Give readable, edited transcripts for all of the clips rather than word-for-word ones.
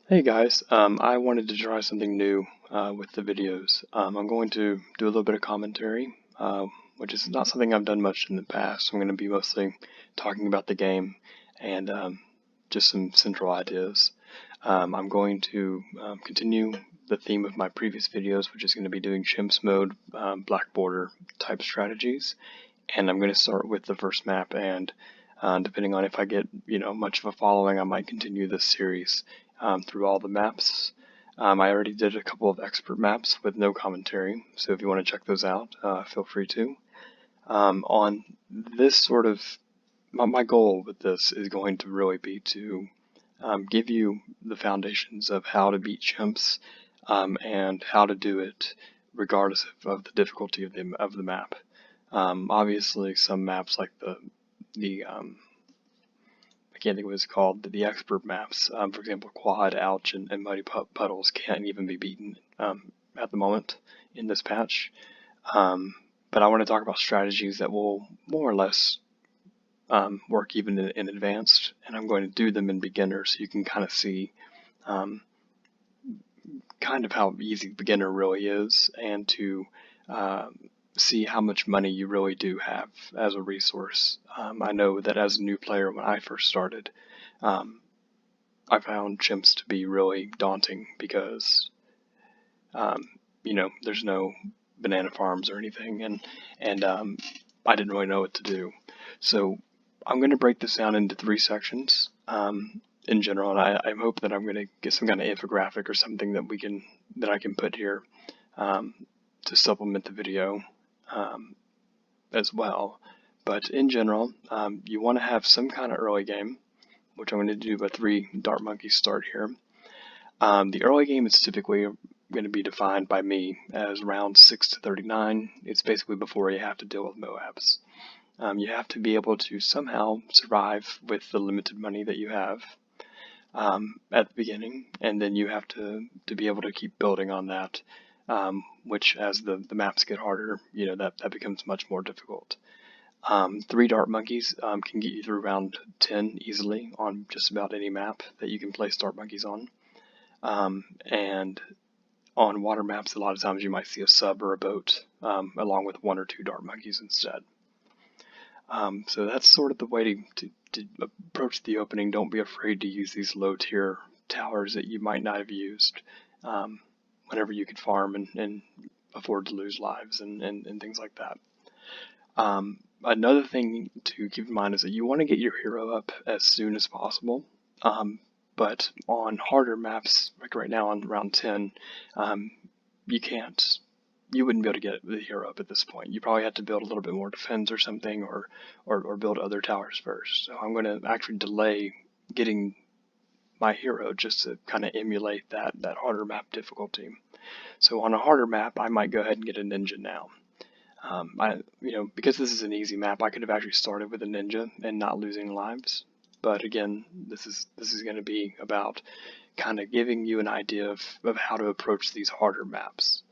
Hey guys, I wanted to try something new with the videos. I'm going to do a little bit of commentary, which is not something I've done much in the past. I'm going to be mostly talking about the game and just some central ideas. I'm going to continue the theme of my previous videos, which is going to be doing chimps mode, black border type strategies, and I'm going to start with the first map, and depending on if I get much of a following, I might continue this series through all the maps. I already did a couple of expert maps with no commentary, so if you want to check those out, feel free to. On this sort of, my goal with this is going to really be to give you the foundations of how to beat chimps and how to do it regardless of the difficulty of the map. Obviously, some maps like the I can't think of what it's called, the expert maps, for example, Quad, Ouch, and Muddy Puddles can't even be beaten at the moment in this patch. But I want to talk about strategies that will more or less work even in advanced, and I'm going to do them in beginner so you can kind of see kind of how easy beginner really is, and to see how much money you really do have as a resource. I know that as a new player when I first started, I found chimps to be really daunting because there's no banana farms or anything, and I didn't really know what to do. So I'm going to break this down into 3 sections in general, and I hope that I'm going to get some kind of infographic or something that I can put here to supplement the video as well. But in general, you want to have some kind of early game, which I'm going to do a 3 dart monkey start here. The early game is typically going to be defined by me as round 6 to 39. It's basically before you have to deal with Moabs. You have to be able to somehow survive with the limited money that you have at the beginning, and then you have to be able to keep building on that, which as the maps get harder, that becomes much more difficult. 3 dart monkeys can get you through round 10 easily on just about any map that you can place dart monkeys on. And on water maps, a lot of times you might see a sub or a boat along with 1 or 2 dart monkeys instead. So that's sort of the way to approach the opening. Don't be afraid to use these low tier towers that you might not have used whenever you could farm and afford to lose lives and things like that. Another thing to keep in mind is that you want to get your hero up as soon as possible. But on harder maps, like right now on round 10, you wouldn't be able to get the hero up at this point. You probably have to build a little bit more defense or something, or build other towers first. So I'm going to actually delay getting my hero just to kind of emulate that harder map difficulty. So on a harder map, I might go ahead and get a ninja now. Because this is an easy map, I could have actually started with a ninja and not losing lives. But again, this is going to be about kind of giving you an idea of how to approach these harder maps.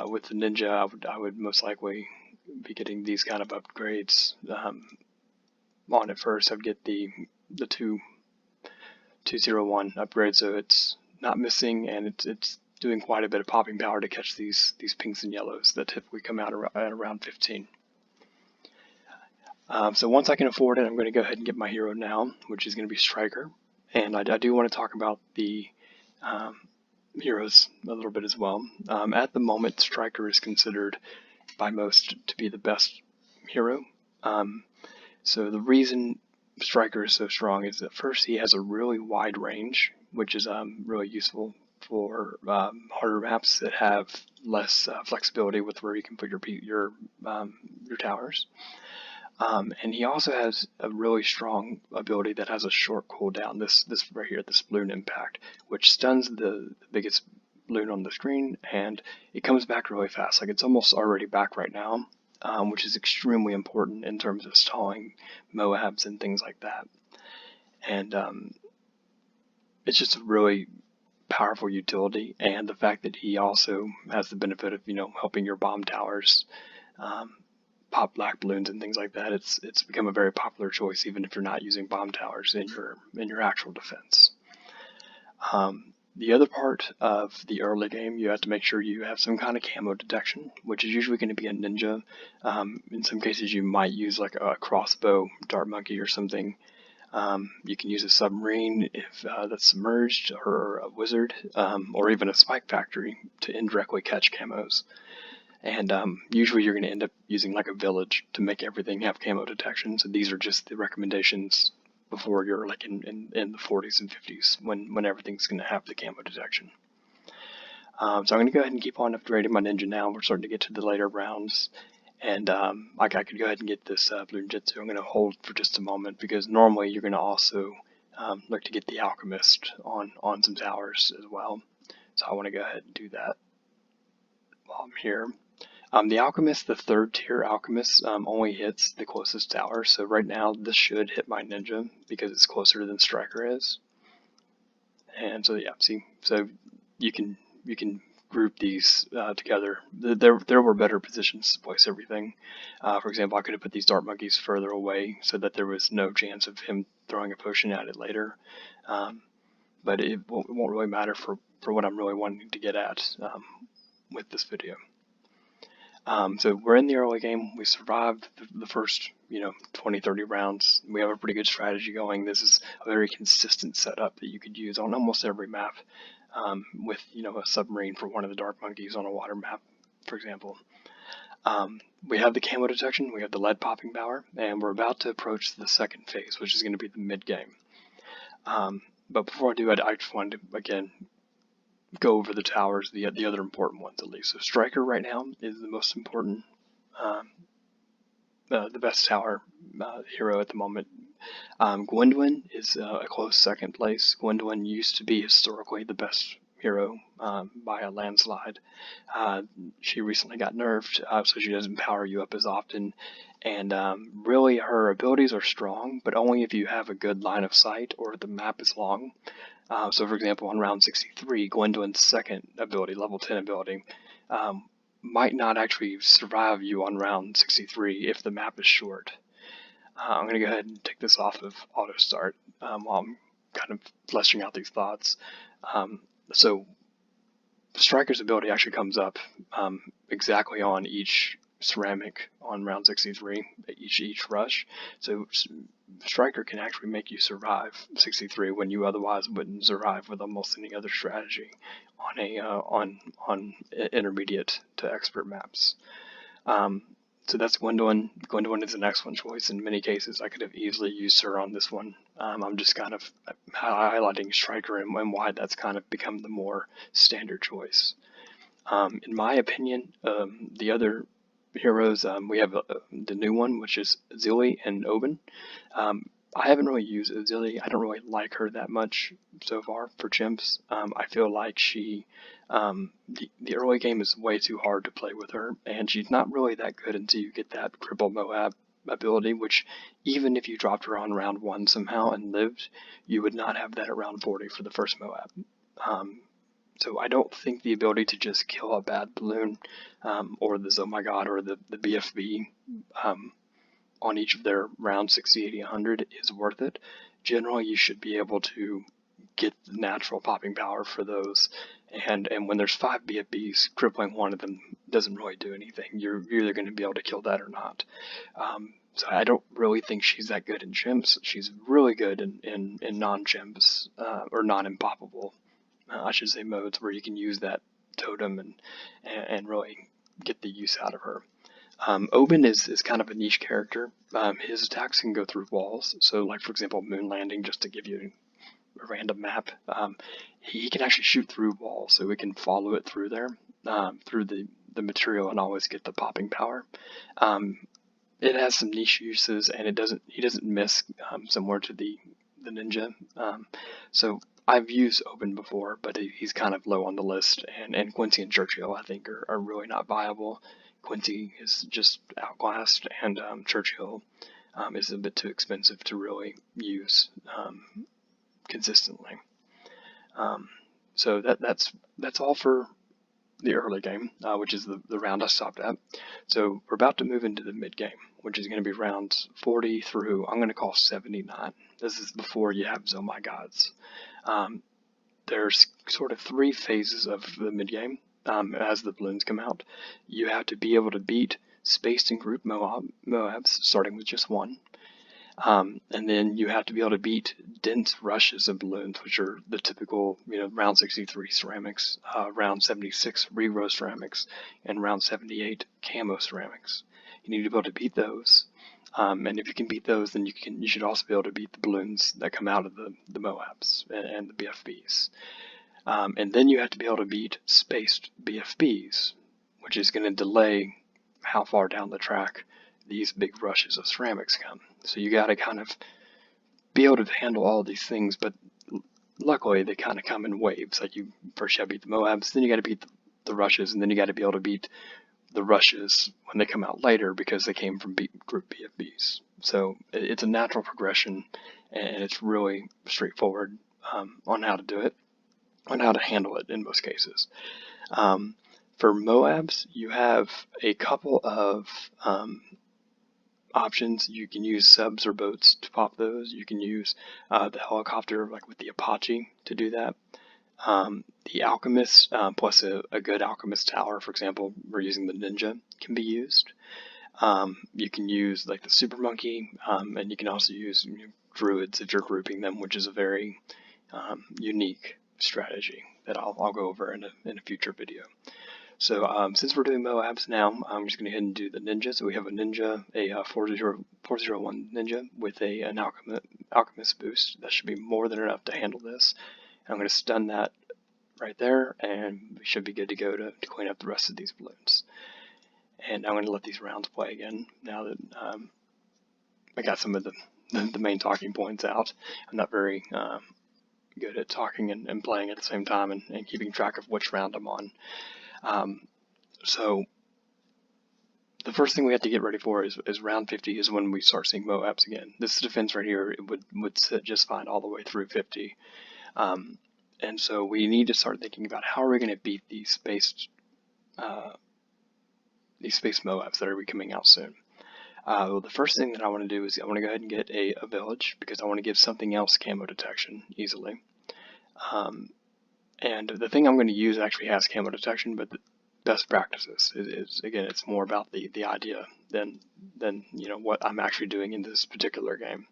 With the ninja, I would most likely be getting these kind of upgrades on it first. I'd get the 201 upgrade, so it's not missing, and it's doing quite a bit of popping power to catch these pinks and yellows that typically come out at around 15. So once I can afford it, I'm going to go ahead and get my hero now, which is going to be Striker. And I do want to talk about the heroes a little bit as well. At the moment, Striker is considered by most to be the best hero. So the reason Striker is so strong is that first he has a really wide range, which is really useful for harder maps that have less flexibility with where you can put your towers. And he also has a really strong ability that has a short cooldown. This right here, this balloon impact, which stuns the biggest balloon on the screen, and it comes back really fast. Like, it's almost already back right now, which is extremely important in terms of stalling Moabs and things like that. And it's just a really powerful utility, and the fact that he also has the benefit of helping your bomb towers pop black balloons and things like that. It's become a very popular choice, even if you're not using bomb towers in your actual defense. The other part of the early game, you have to make sure you have some kind of camo detection, which is usually going to be a ninja. In some cases, you might use like a crossbow, dart monkey, or something. You can use a submarine if that's submerged, or a wizard, or even a spike factory to indirectly catch camos. And usually you're going to end up using like a village to make everything have camo detection. So these are just the recommendations before you're like in the 40s and 50s when everything's going to have the camo detection. So I'm going to go ahead and keep on upgrading my ninja now. We're starting to get to the later rounds. And like I could go ahead and get this blue ninjutsu. I'm going to hold for just a moment because normally you're going to also look to get the Alchemist on some towers as well. So I want to go ahead and do that while I'm here. The Alchemist, the third tier Alchemist, only hits the closest tower. So right now this should hit my ninja because it's closer than Striker is. And so yeah, see, so you can group these together. There were better positions to place everything. For example, I could have put these dart monkeys further away so that there was no chance of him throwing a potion at it later. But it won't really matter for what I'm really wanting to get at with this video. So we're in the early game. We survived the first 20-30 rounds. We have a pretty good strategy going. This is a very consistent setup that you could use on almost every map, with a submarine for one of the dark monkeys on a water map, for example. We have the camo detection, we have the lead popping power, and we're about to approach the second phase, which is going to be the mid game. But before I do it, I just wanted to again go over the towers, the other important ones at least. So Striker right now is the most important, the best tower hero at the moment. Gwendolyn is a close second place. Gwendolyn used to be historically the best hero by a landslide. She recently got nerfed, so she doesn't power you up as often. And really, her abilities are strong, but only if you have a good line of sight or the map is long. So for example, on round 63, Gwendolyn's second ability, level 10 ability, might not actually survive you on round 63 if the map is short. I'm going to go ahead and take this off of auto start while I'm kind of fleshing out these thoughts. So Striker's ability actually comes up exactly on each ceramic on round 63, each rush. So Striker can actually make you survive 63 when you otherwise wouldn't survive with almost any other strategy on a on intermediate to expert maps. So that's Gwendolyn. Gwendolyn is an excellent choice in many cases. I could have easily used her on this one. I'm just kind of highlighting Striker and why that's kind of become the more standard choice. In my opinion, the other heroes, we have the new one, which is Zilly and Oben. I haven't really used Zilly. I don't really like her that much so far for chimps. I feel like she, the early game is way too hard to play with her, and she's not really that good until you get that Cripple Moab ability, which even if you dropped her on round 1 somehow and lived, you would not have that at round 40 for the first Moab. So I don't think the ability to just kill a bad balloon, or the Oh My God, or the BFB, on each of their round 60, 80, 100 is worth it. Generally, you should be able to get the natural popping power for those, and when there's 5 BFBs, crippling one of them doesn't really do anything. You're either going to be able to kill that or not. So I don't really think she's that good in chimps. She's really good in non-chimps, or non-impoppable, I should say, modes where you can use that totem and really get the use out of her. Oben is kind of a niche character. His attacks can go through walls. So like, for example, moon landing, just to give you a random map, he can actually shoot through walls, so we can follow it through there, through the material, and always get the popping power. It has some niche uses, and he doesn't miss, similar to the ninja. So I've used Oben before, but he's kind of low on the list, and Quincy and Churchill I think are really not viable. Quincy is just outclassed, and Churchill is a bit too expensive to really use consistently. So that's all for the early game, which is the round I stopped at. So we're about to move into the mid game, which is going to be rounds 40 through, I'm going to call 79. This is before you have Oh My Gods. there's sort of 3 phases of the mid-game as the balloons come out. You have to be able to beat spaced and group Moabs, starting with just 1. And then you have to be able to beat dense rushes of balloons, which are the typical, round 63 ceramics, round 76 regrow ceramics, and round 78 camo ceramics. You need to be able to beat those. And if you can beat those, then you should also be able to beat the balloons that come out of the Moabs and the BFBs. And then you have to be able to beat spaced BFBs, which is going to delay how far down the track these big rushes of ceramics come. So you got to kind of be able to handle all these things, but luckily they kind of come in waves. Like you first got to beat the Moabs, then you got to beat the rushes, and then you got to be able to beat the rushes when they come out later because they came from group BFBs. So it's a natural progression, and it's really straightforward on how to do it, on how to handle it in most cases. For Moabs, you have a couple of options. You can use subs or boats to pop those. You can use the helicopter, like with the Apache, to do that. The Alchemist, plus a good Alchemist tower, for example, we're using the Ninja, can be used. You can use like the Super Monkey, and you can also use Druids if you're grouping them, which is a very unique strategy that I'll go over in a future video. So since we're doing Moabs now, I'm just going to go ahead and do the Ninja. So we have a Ninja, a 401 Ninja with an Alchemist boost. That should be more than enough to handle this. I'm going to stun that right there, and we should be good to go to clean up the rest of these balloons. And I'm going to let these rounds play again now that I got some of the main talking points out. I'm not very good at talking and playing at the same time and keeping track of which round I'm on. So the first thing we have to get ready for is round 50 is when we start seeing Moabs again. This defense right here, it would sit just fine all the way through 50. And so we need to start thinking about how are we going to beat these spaced Moabs that are coming out soon. Well, the first thing that I want to do is I want to go ahead and get a village because I want to give something else camo detection easily. And the thing I'm going to use actually has camo detection, but the best practices is again, it's more about the idea than what I'm actually doing in this particular game.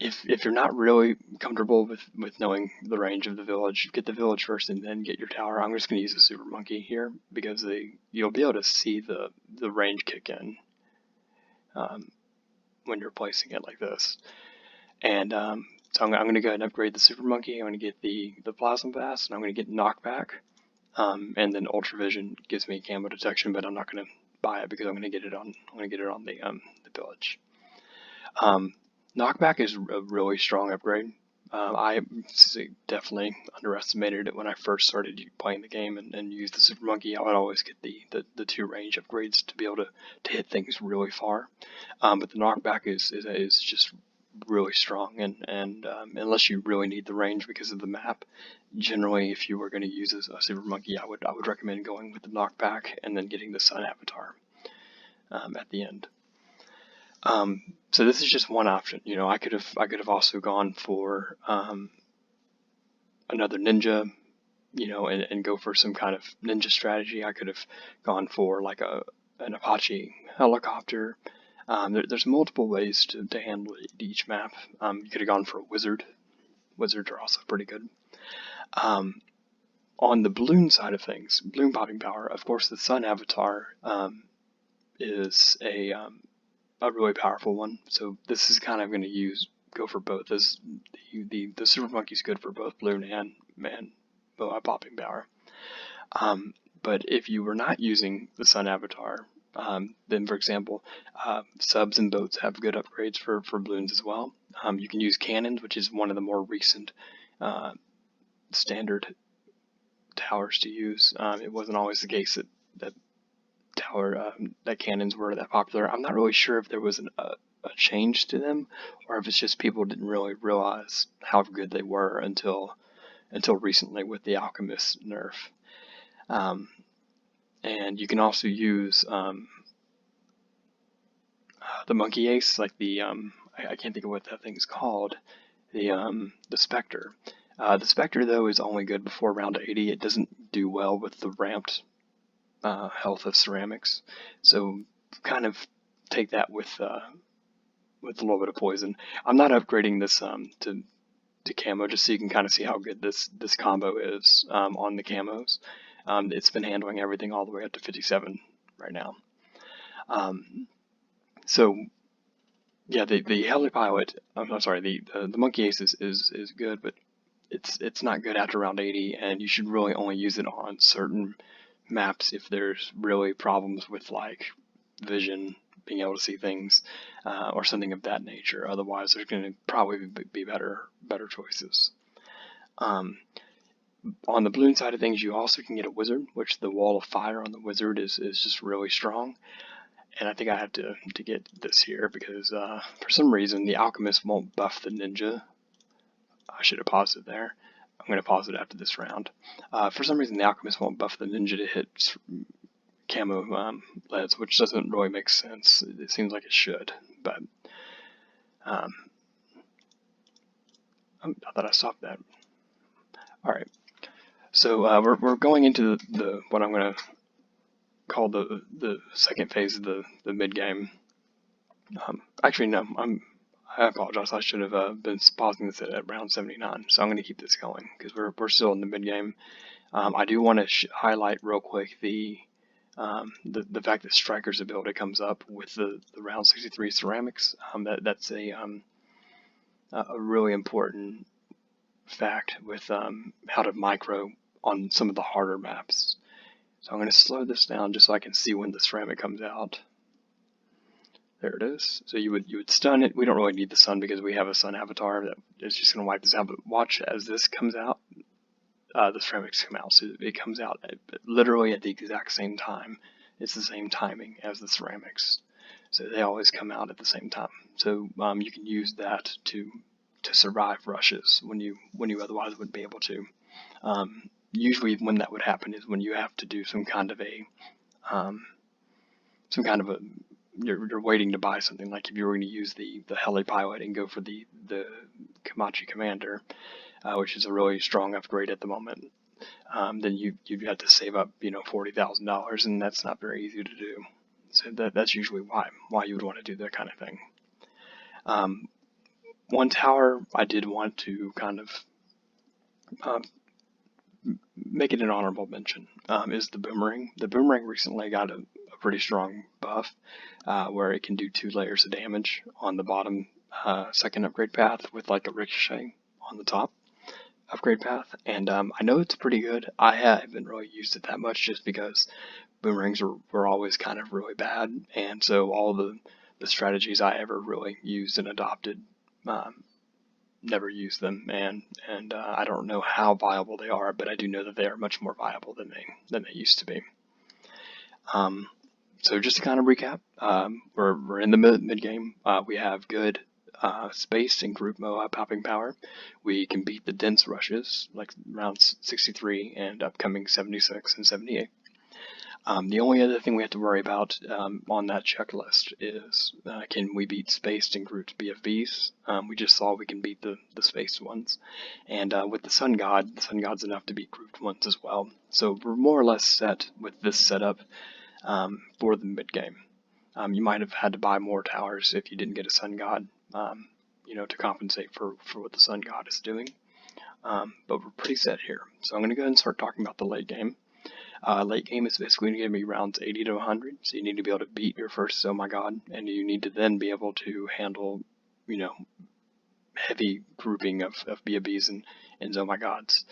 If you're not really comfortable with knowing the range of the village, get the village first and then get your tower. I'm just going to use a Super Monkey here because you'll be able to see the range kick in when you're placing it like this. And so I'm going to go ahead and upgrade the Super Monkey. I'm going to get the Plasma Blast, and I'm going to get Knockback. And then Ultra Vision gives me camo detection, but I'm not going to buy it because I'm going to get it on the village. Knockback is a really strong upgrade. I definitely underestimated it when I first started playing the game and used the Super Monkey. I would always get the 2 range upgrades to be able to hit things really far. But the Knockback is just really strong, and unless you really need the range because of the map, generally if you were going to use a Super Monkey, I would recommend going with the Knockback and then getting the Sun Avatar at the end. So this is just one option. I could have also gone for another Ninja, and go for some kind of Ninja strategy. I could have gone for like an Apache helicopter. There's multiple ways to handle each map. You could have gone for a Wizard. Wizards are also pretty good. On the balloon side of things, balloon popping power, of course the Sun Avatar is a really powerful one. So this is kind of going to go for both. The Super Monkey is good for both balloon and popping power. But if you were not using the Sun Avatar, then for example, subs and boats have good upgrades for balloons as well. You can use cannons, which is one of the more recent standard towers to use. It wasn't always the case that cannons were that popular. I'm not really sure if there was a change to them, or if it's just people didn't really realize how good they were until recently with the Alchemist nerf. And you can also use the Monkey Ace, like the I can't think of what that thing's called, the Spectre. The Spectre, though, is only good before round 80. It doesn't do well with the ramped health of ceramics, so kind of take that with a little bit of poison. I'm not upgrading this to camo just so you can kind of see how good this combo is on the camos. It's been handling everything all the way up to 57 right now. So yeah, the heli pilot, I'm sorry, the monkey ace is good, but it's not good after round 80, and you should really only use it on certain maps if there's really problems with like vision, being able to see things, or something of that nature. Otherwise, there's going to probably be better choices. On the balloon side of things, you also can get a wizard, which the wall of fire on the wizard is just really strong. And I think I have to get this here because for some reason the Alchemist won't buff the Ninja. I should have paused it there. I'm going to pause it after this round. For some reason the Alchemist won't buff the Ninja to hit camo leads, which doesn't really make sense. It seems like it should, but I thought I stopped that. All right, so we're going into the what I'm going to call the second phase of the mid game. Actually, no, I apologize. I should have been pausing this at round 79. So I'm going to keep this going because we're still in the mid game. I do want to highlight real quick the fact that Striker's ability comes up with the round 63 ceramics. That's a really important fact with how to micro on some of the harder maps. So I'm going to slow this down just so I can see when the ceramic comes out. There it is. So you would stun it. We don't really need the sun because we have a sun avatar that is just going to wipe this out. But watch as this comes out, the ceramics come out. So it comes out literally at the exact same time. It's the same timing as the ceramics. So they always come out at the same time. So you can use that to survive rushes when you otherwise wouldn't be able to. Usually when that would happen is when you have to do some kind of a you're waiting to buy something, like if you were going to use the heli pilot and go for the Kamachi Commander, which is a really strong upgrade at the moment, then you'd have to save up $40,000, and that's not very easy to do. So that's usually why you would want to do that kind of thing. One tower I did want to kind of make it an honorable mention is the Boomerang. The Boomerang recently got a pretty strong buff where it can do 2 layers of damage on the bottom second upgrade path with like a ricochet on the top upgrade path, and I know it's pretty good. I haven't really used it that much just because boomerangs were always kind of really bad, and so all the strategies I ever really used and adopted never used them, and I don't know how viable they are, but I do know that they are much more viable than they used to be. So just to kind of recap, we're in the mid game. We have good space and group popping power. We can beat the dense rushes like rounds 63 and upcoming 76 and 78. The only other thing we have to worry about on that checklist is can we beat spaced and grouped BFBs? We just saw we can beat the spaced ones. And with the Sun God's enough to beat grouped ones as well. So we're more or less set with this setup for the mid game. You might have had to buy more towers if you didn't get a Sun God, to compensate for what the Sun God is doing. But we're pretty set here. So I'm going to go ahead and start talking about the late game. Late game is basically going to be rounds 80 to 100, so you need to be able to beat your first Oh My God, and you need to then be able to handle, heavy grouping of BFBs and Oh My Gods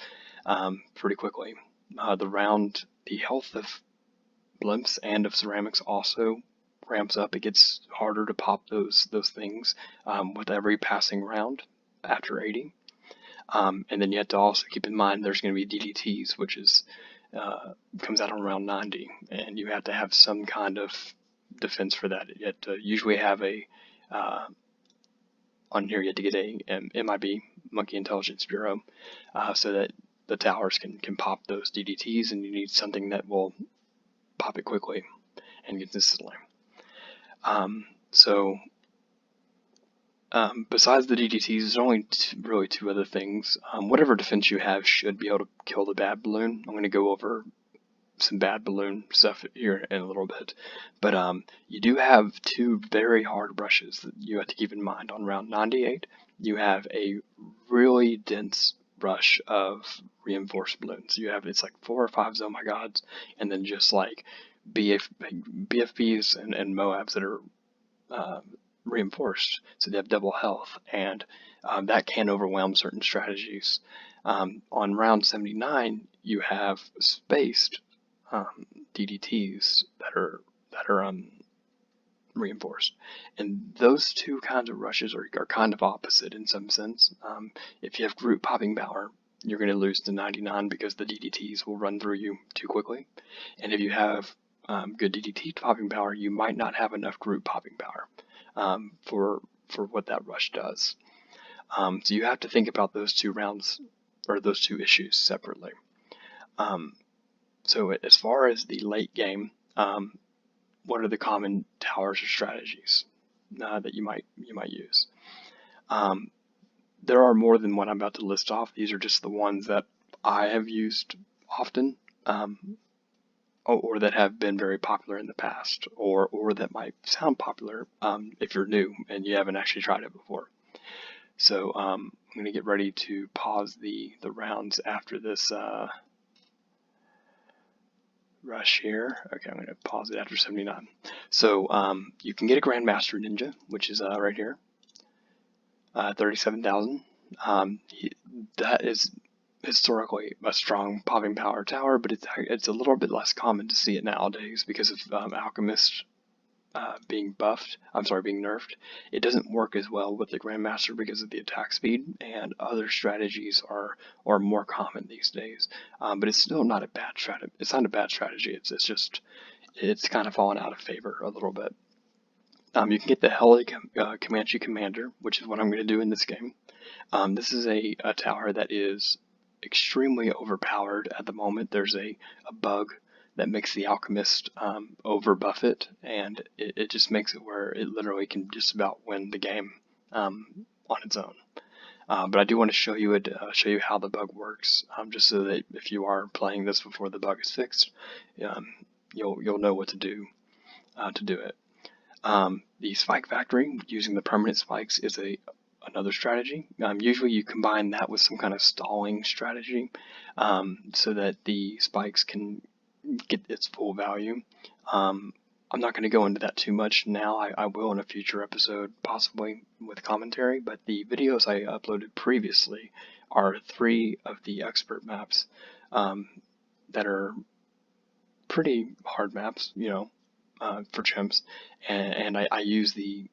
pretty quickly. The health of blimps and of ceramics also ramps up. It gets harder to pop those things with every passing round after 80. And then you have to also keep in mind there's going to be DDTs, which is comes out around 90, and you have to have some kind of defense for that. You have to usually have on here you have to get a MIB, Monkey Intelligence Bureau, so that the towers can pop those DDTs, and you need something that will pop it quickly and consistently. So besides the DDTs, there's only really two other things. Whatever defense you have should be able to kill the bad balloon. I'm going to go over some bad balloon stuff here in a little bit. But you do have two very hard rushes that you have to keep in mind. On round 98, you have a really dense rush of reinforced balloons. You have, it's like 4 or 5 oh my gods, and then just like BFBs and Moabs that are reinforced, so they have double health, and that can overwhelm certain strategies. On round 79, you have spaced DDTs that are reinforced, and those two kinds of rushes are kind of opposite in some sense. If you have group popping power, you're going to lose to 99 because the DDTs will run through you too quickly, and if you have good DDT popping power, you might not have enough group popping power for what that rush does. So you have to think about those two rounds, or those two issues, separately. So as far as the late game, what are the common towers or strategies that you might use? There are more than one I'm about to list off. These are just the ones that I have used often, or that have been very popular in the past, or that might sound popular if you're new and you haven't actually tried it before. So I'm going to get ready to pause the rounds after this rush here. Okay, I'm going to pause it after 79. So you can get a Grandmaster Ninja, which is right here, 37,000. That is historically a strong popping power tower, but it's a little bit less common to see it nowadays because of Alchemist being nerfed. It doesn't work as well with the Grandmaster because of the attack speed, and other strategies are more common these days. But it's still not a bad strategy. It's not a bad strategy. It's kind of fallen out of favor a little bit. You can get the Heli Comanche Commander, which is what I'm going to do in this game. This is a tower that is extremely overpowered at the moment. There's a bug that makes the Alchemist overbuff it, and it just makes it where it literally can just about win the game on its own. But I do want to show you how the bug works, just so that if you are playing this before the bug is fixed, you'll know what to do it. The Spike Factory, using the permanent spikes, is another strategy. Usually you combine that with some kind of stalling strategy so that the spikes can get its full value. I'm not going to go into that too much now. I will in a future episode, possibly with commentary, but the videos I uploaded previously are 3 of the expert maps that are pretty hard maps, for chimps, and I use the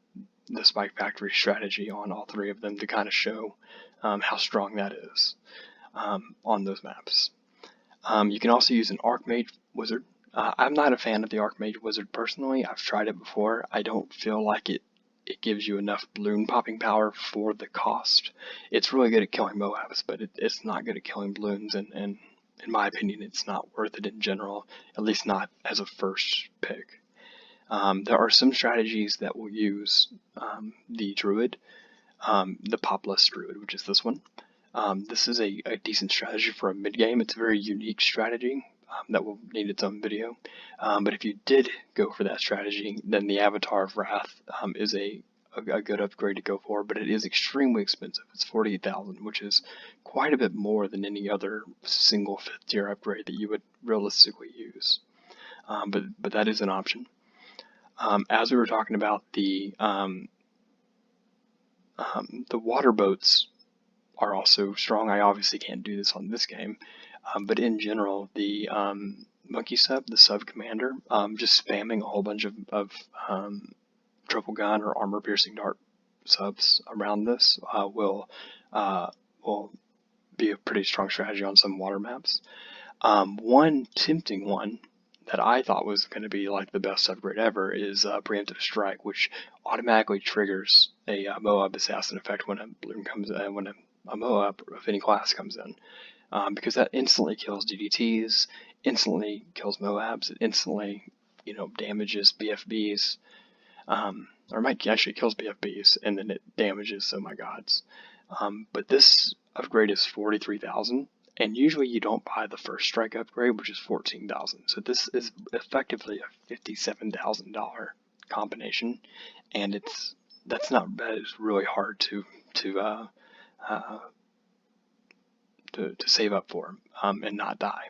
Spike Factory strategy on all 3 of them to kind of show how strong that is on those maps. You can also use an Archmage Wizard. I'm not a fan of the Archmage Wizard personally. I've tried it before. I don't feel like it gives you enough balloon popping power for the cost. It's really good at killing Moabs, but it's not good at killing balloons, and in my opinion, it's not worth it in general, at least not as a first pick. There are some strategies that will use the Druid, the Popless Druid, which is this one. This is a decent strategy for a mid-game. It's a very unique strategy that will need its own video. But if you did go for that strategy, then the Avatar of Wrath is a good upgrade to go for, but it is extremely expensive. It's 48,000, which is quite a bit more than any other single 5th tier upgrade that you would realistically use. But that is an option. As we were talking about, the water boats are also strong. I obviously can't do this on this game, but in general, the monkey sub, the sub commander, just spamming a whole bunch of triple gun or armor piercing dart subs around this will be a pretty strong strategy on some water maps. One tempting one that I thought was going to be like the best upgrade ever is Pre-Emptive Strike, which automatically triggers a Moab Assassin effect when a balloon comes in, when a Moab of any class comes in, because that instantly kills DDTs, instantly kills Moabs, it instantly damages BFBs. or might actually kills BFBs, and then it damages so my gods. But this upgrade is 43,000, and usually you don't buy the first strike upgrade, which is 14,000. So this is effectively a $57,000 combination, and that is really hard to save up for and not die.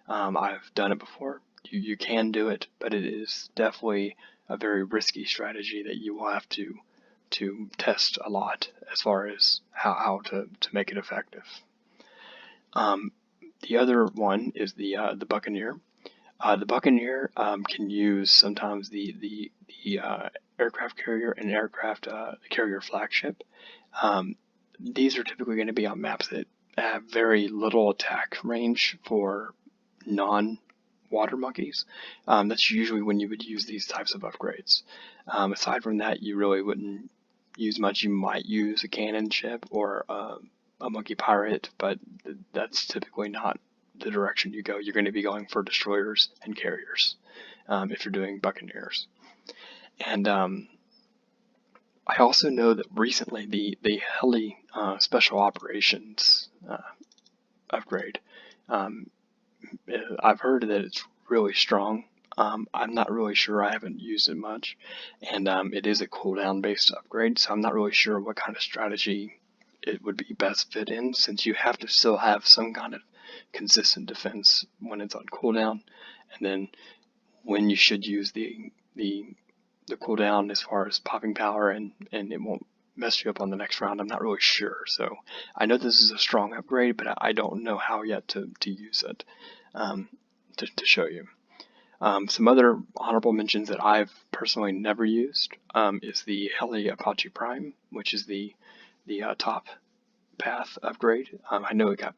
I've done it before. You can do it, but it is definitely a very risky strategy that you will have to test a lot as far as how to make it effective. The other one is the Buccaneer. The Buccaneer can use sometimes the aircraft carrier and aircraft carrier flagship. These are typically going to be on maps that have very little attack range for non-water monkeys. That's usually when you would use these types of upgrades. Aside from that, you really wouldn't use much. You might use a cannon ship or a monkey pirate, but that's typically not the direction you go. You're going to be going for destroyers and carriers if you're doing Buccaneers. And I also know that recently the heli special operations upgrade, I've heard that it's really strong. I'm not really sure. I haven't used it much, and it is a cooldown based upgrade, so I'm not really sure what kind of strategy it would be best fit in, since you have to still have some kind of consistent defense when it's on cooldown, and then when you should use the cooldown as far as popping power, and it won't mess you up on the next round. I'm not really sure. So I know this is a strong upgrade, but I don't know how yet to use it to show you. Some other honorable mentions that I've personally never used is the Heli Apache Prime, which is the top path upgrade. I know it got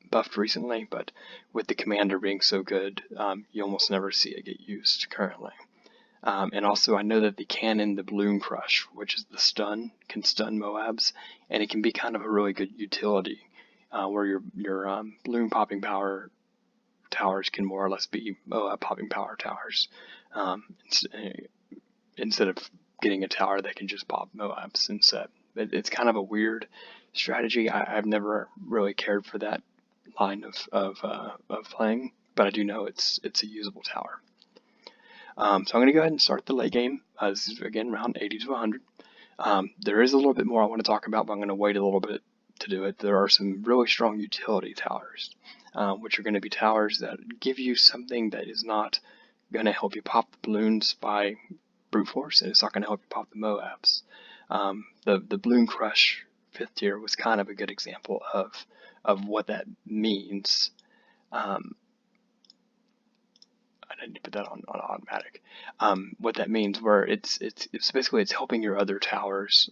buffed recently, but with the commander being so good, you almost never see it get used currently. And also I know that the cannon, the Balloon Crush, which is the stun, can stun Moabs, and it can be kind of a really good utility where your balloon popping power towers can more or less be Moab popping power towers. Instead of getting a tower that can just pop Moabs instead. It's kind of a weird strategy. I've never really cared for that line of playing, but I do know it's a usable tower. So I'm going to go ahead and start the late game. This is again round 80 to 100. There is a little bit more I want to talk about, but I'm going to wait a little bit to do it. There are some really strong utility towers, which are going to be towers that give you something that is not going to help you pop the balloons by brute force, and it's not going to help you pop the Moabs. The Balloon Crush 5th tier was kind of a good example of what that means. I need to put that on automatic. What that means, where it's basically it's helping your other towers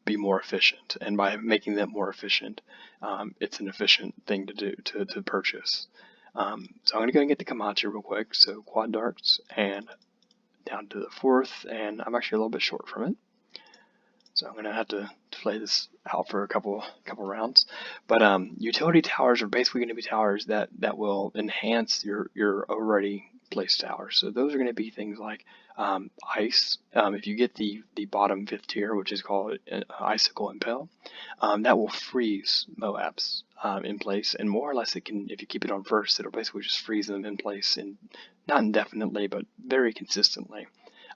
be more efficient, and by making them more efficient, it's an efficient thing to do to purchase. So I'm going to go and get the Camacho real quick. So quad darts and down to the 4th, and I'm actually a little bit short from it. So I'm going to have to play this out for a couple rounds. But utility towers are basically going to be towers that will enhance your already placed towers. So those are going to be things like ice. If you get the bottom 5th tier, which is called Icicle Impel, that will freeze Moabs in place, and more or less it can, if you keep it on 1st, it'll basically just freeze them in place, and not indefinitely, but very consistently.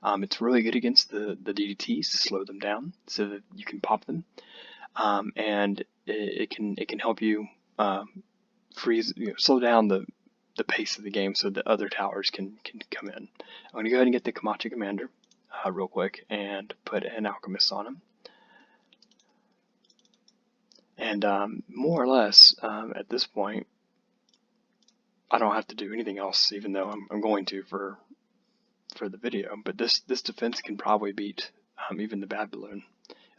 It's really good against the DDTs to slow them down so that you can pop them, and it can help you freeze, slow down the pace of the game so that other towers can come in. I'm going to go ahead and get the Camacho Commander real quick and put an Alchemist on him. And more or less at this point, I don't have to do anything else, even though I'm going to for the video. But this defense can probably beat even the Bad Balloon.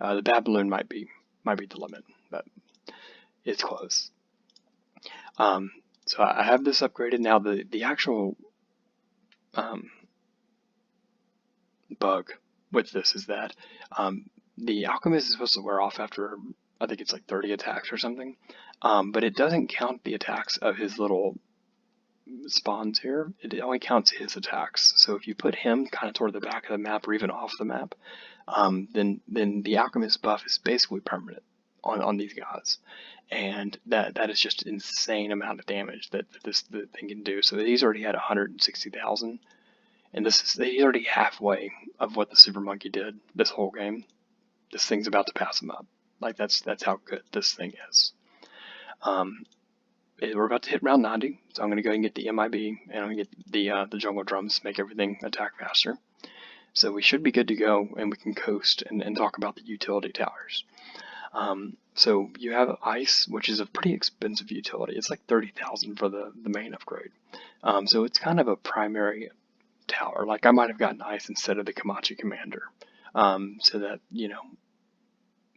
The Bad Balloon might be the limit, but it's close. So I have this upgraded now. The actual bug with this is that the Alchemist is supposed to wear off after, I think it's like 30 attacks or something, but it doesn't count the attacks of his little spawns here, it only counts his attacks. So if you put him kind of toward the back of the map or even off the map, then the Alchemist buff is basically permanent on these guys, and that is just an insane amount of damage that the thing can do. So he's already had 160,000, and he's already halfway of what the Super Monkey did this whole game. This thing's about to pass him up. Like that's how good this thing is. We're about to hit round 90, so I'm going to go ahead and get the MIB, and I'm going to get the jungle drums to make everything attack faster. So we should be good to go, and we can coast and talk about the utility towers. So you have ice, which is a pretty expensive utility. It's like 30,000 for the main upgrade. So it's kind of a primary tower. Like I might have gotten ice instead of the Kamachi Commander, so that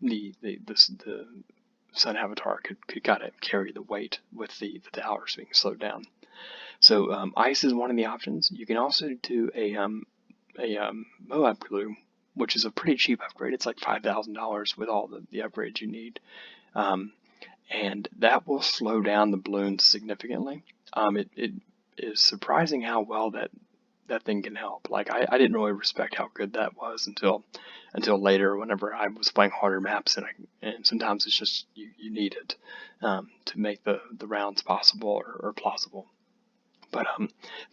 the Sun Avatar could kind of carry the weight with the towers being slowed down. So ice is one of the options. You can also do a Moab glue, which is a pretty cheap upgrade. It's like $5,000 with all the upgrades you need, and that will slow down the balloons significantly. It is surprising how well that thing can help. Like I didn't really respect how good that was until later, whenever I was playing harder maps, and sometimes it's just you need it to make the rounds possible or plausible. But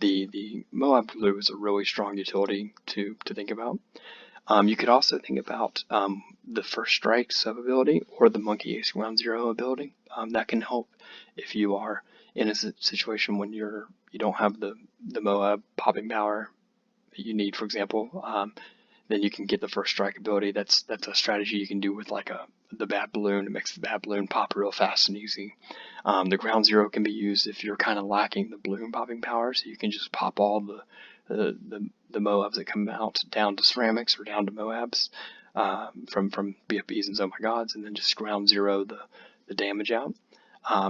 the Moab glue is a really strong utility to think about. You could also think about the First Strike sub ability or the Monkey Ace Ground Zero ability. That can help if you are in a situation when you don't have the Moab popping power that you need, for example. Then you can get the First Strike ability. That's a strategy you can do with like the Bad Balloon. It makes the Bad Balloon pop real fast and easy. The Ground Zero can be used if you're kind of lacking the balloon popping power, so you can just pop all the Moabs that come out down to ceramics or down to Moabs from BFBs and Oh My Gods, and then just Ground Zero the damage out.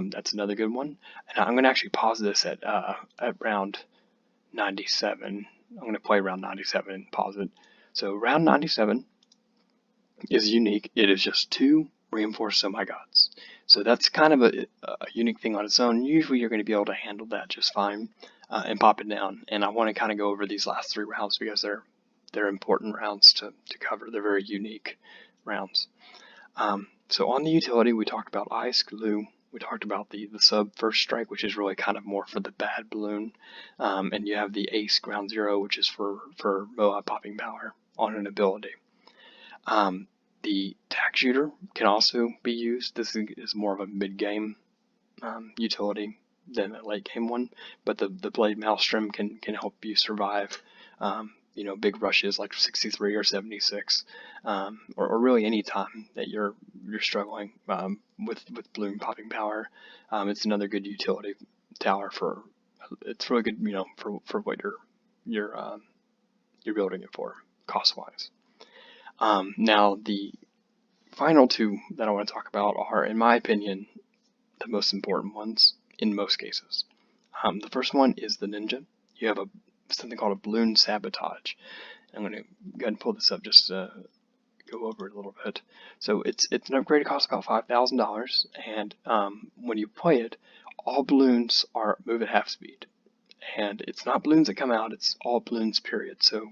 That's another good one. And I'm going to actually pause this at round 97. I'm going to play round 97 and pause it. So round 97 is unique. It is just 2 reinforced Oh My Gods. So that's kind of a unique thing on its own. Usually you're going to be able to handle that just fine and pop it down. And I want to kind of go over these last 3 rounds because they're important rounds to cover. They're very unique rounds. So on the utility, we talked about ice, glue. We talked about the sub First Strike, which is really kind of more for the Bad Balloon. And you have the Ace Ground Zero, which is for Moab popping power on an ability. The Tack Shooter can also be used. This is more of a mid-game utility than a late-game one, but the Blade Maelstrom can help you survive big rushes like 63 or 76, or really any time that you're struggling with balloon popping power. It's another good utility tower it's really good, for what you're building it for cost-wise. Now the final 2 that I want to talk about are, in my opinion, the most important ones in most cases. The first one is the Ninja. You have something called a balloon sabotage. I'm going to go ahead and pull this up just to go over it a little bit. So it's an upgrade. It costs about $5,000, and when you play it, all balloons move at half speed, and it's not balloons that come out. It's all balloons, period. So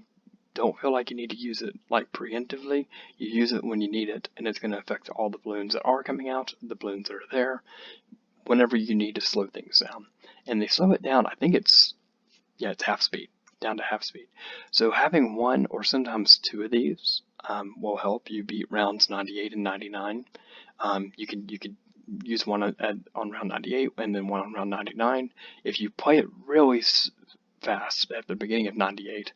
don't feel like you need to use it like preemptively. You use it when you need it, and it's going to affect all the balloons that are coming out, the balloons that are there, whenever you need to slow things down. And they slow it down, I think it's half speed, down to half speed. So having 1 or sometimes 2 of these will help you beat rounds 98 and 99. You could use one on round 98 and then one on round 99. If you play it really fast at the beginning of 98,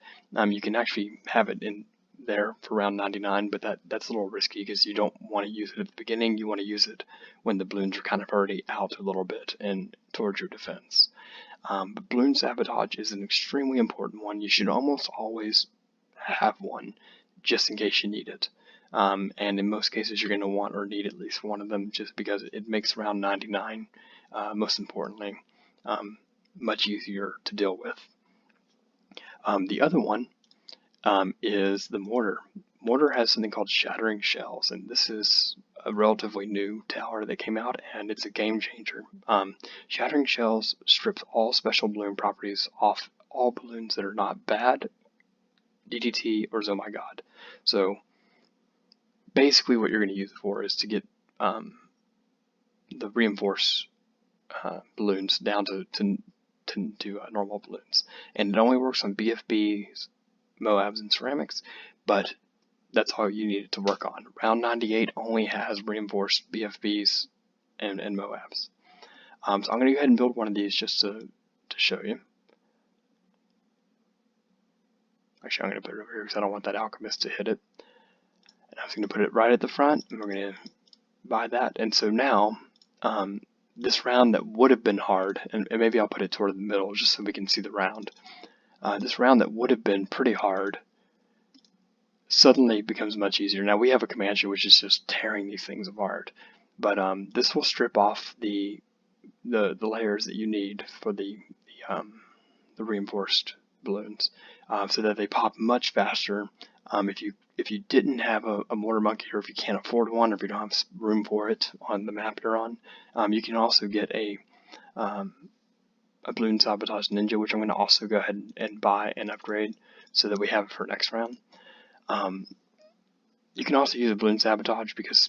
you can actually have it in there for round 99, but that's a little risky because you don't want to use it at the beginning. You want to use it when the balloons are kind of already out a little bit and towards your defense. But balloon sabotage is an extremely important one. You should almost always have one just in case you need it. And in most cases you're going to want or need at least one of them just because it makes round 99, most importantly, much easier to deal with. The other one is the Mortar. Mortar has something called Shattering Shells, and this is a relatively new tower that came out, and it's a game changer. Shattering Shells strips all special balloon properties off all balloons that are not bad, DDT, or Oh My God. So basically what you're going to use it for is to get the reinforced balloons down to normal balloons. And it only works on BFBs, Moabs, and ceramics, but that's all you need it to work on. Round 98 only has reinforced BFBs and Moabs. So I'm going to go ahead and build one of these just to show you. Actually, I'm going to put it over here because I don't want that Alchemist to hit it. And I'm just going to put it right at the front, and we're going to buy that. And so now, this round that would have been hard, and maybe I'll put it toward the middle just so we can see the round. This round that would have been pretty hard suddenly becomes much easier. Now we have a Comanche which is just tearing these things apart, but this will strip off the layers that you need for the reinforced balloons, so that they pop much faster. If you didn't have a mortar monkey, or if you can't afford one, or if you don't have room for it on the map you're on, you can also get a balloon Sabotage Ninja, which I'm going to also go ahead and buy and upgrade so that we have it for next round. You can also use a balloon Sabotage because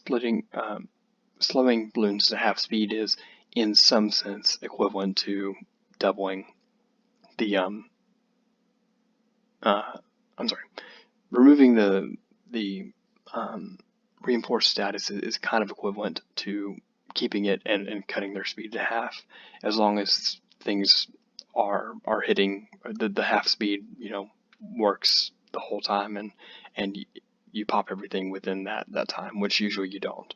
slowing balloons to half speed is, in some sense, equivalent to doubling the removing the reinforced status is kind of equivalent to keeping it and cutting their speed to half, as long as things are hitting the half speed, works the whole time, and you pop everything within that time, which usually you don't.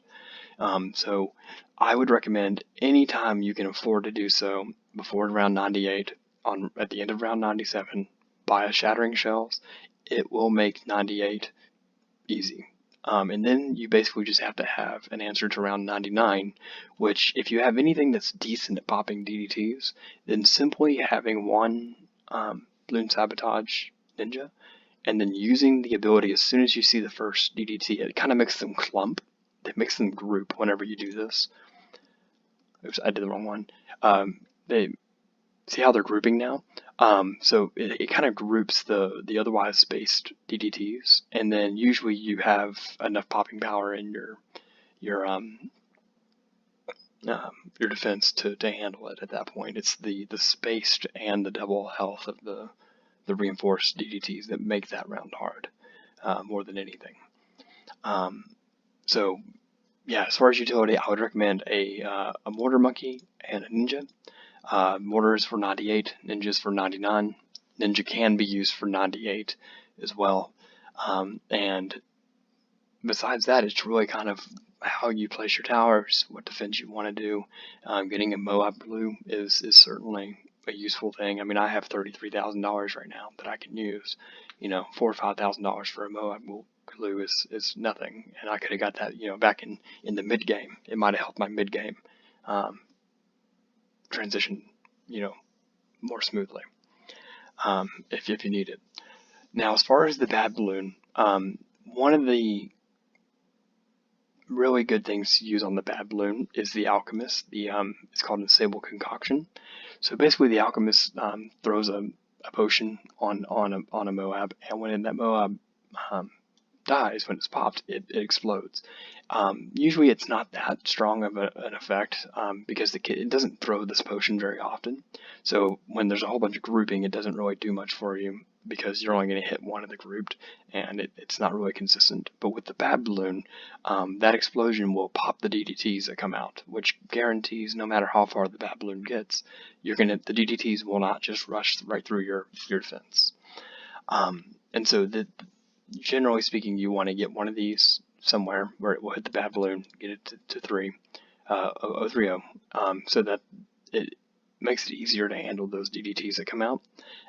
So I would recommend anytime you can afford to do so before round 98, at the end of round 97, buy a Shattering Shells. It will make 98 easy. And then you basically just have to have an answer to round 99, which, if you have anything that's decent at popping DDTs, then simply having one Balloon Sabotage Ninja, and then using the ability as soon as you see the first DDT, it kind of makes them clump. It makes them group whenever you do this. Oops, I did the wrong one. They see how they're grouping now? So it kind of groups the otherwise spaced DDTs, and then usually you have enough popping power in your defense to handle it at that point. It's the spaced and the double health of the reinforced DDTs that make that round hard, more than anything. So yeah, as far as utility, I would recommend a Mortar Monkey and a Ninja. Mortar is for 98, Ninja is for 99. Ninja can be used for 98 as well. And besides that, it's really kind of how you place your towers, what defense you want to do. Getting a Moab Blue is certainly a useful thing. I mean, I have $33,000 right now that I can use. $4,000 or $5,000 for a Moab Blue is nothing, and I could have got that back in the mid game. It might have helped my mid game transition more smoothly, if you need it. Now, as far as the bad balloon, one of the really good things to use on the bad balloon is the Alchemist. It's called a Sable Concoction. So basically, the Alchemist throws a potion on a Moab, and when that Moab dies, when it's popped, it explodes. Usually it's not that strong of an effect, because it doesn't throw this potion very often. So when there's a whole bunch of grouping, it doesn't really do much for you, because you're only going to hit one of the grouped, and it's not really consistent. But with the bad balloon, that explosion will pop the DDTs that come out, which guarantees no matter how far the bad balloon gets, the DDTs will not just rush right through your defense. And so generally speaking, you want to get one of these somewhere where it will hit the bad balloon, get it to 3, 030, so that it makes it easier to handle those DDTs that come out.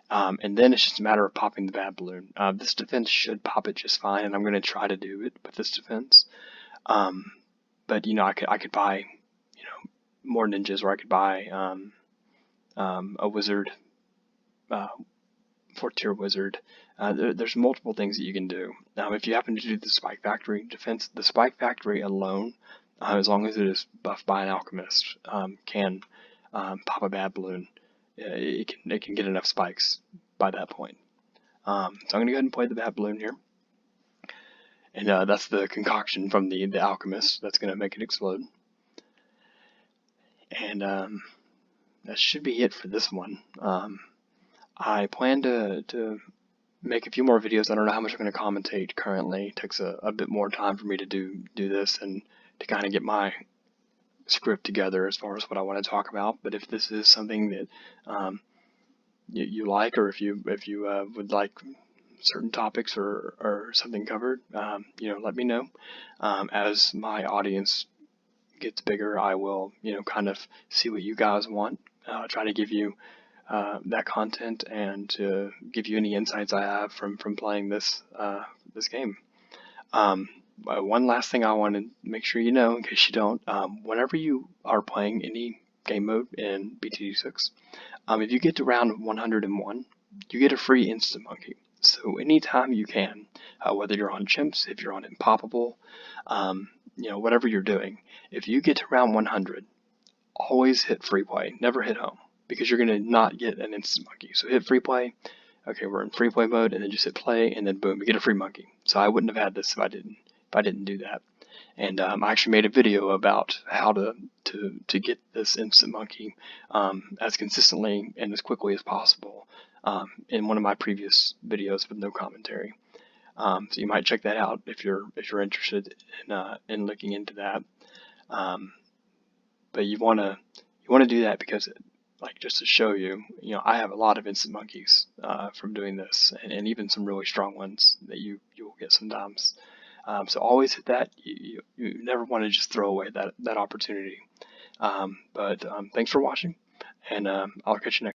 And then it's just a matter of popping the bad balloon. This defense should pop it just fine, and I'm going to try to do it with this defense. But I could buy more ninjas, or I could buy a wizard 4th tier wizard. There's multiple things that you can do. If you happen to do the Spike Factory defense, the Spike Factory alone, as long as it is buffed by an Alchemist, can pop a bad balloon. It can get enough spikes by that point. So I'm going to go ahead and play the bad balloon here. And that's the concoction from the Alchemist that's going to make it explode. And that should be it for this one. I plan to make a few more videos. I don't know how much I'm going to commentate currently. It takes a bit more time for me to do this and to kind of get my script together as far as what I want to talk about. But if this is something that you like, or if you would like certain topics or something covered, let me know. As my audience gets bigger, I will kind of see what you guys want. Try to give you that content and to give you any insights I have from playing this game. One last thing I want to make sure you know, in case you don't, whenever you are playing any game mode in BTD6, if you get to round 101, you get a free instant monkey. So anytime you can, whether you're on chimps, if you're on impoppable, whatever you're doing, if you get to round 100, always hit free play, never hit home, because you're going to not get an instant monkey. So hit free play. Okay, we're in free play mode, and then just hit play, and then boom, you get a free monkey. So I wouldn't have had this if I didn't do that. And I actually made a video about how to get this instant monkey as consistently and as quickly as possible in one of my previous videos with no commentary. So you might check that out if you're interested in looking into that. But you want to do that because, just to show you, I have a lot of instant monkeys from doing this, and even some really strong ones that you will get sometimes. So always hit that. You never want to just throw away that opportunity. But thanks for watching, and I'll catch you next.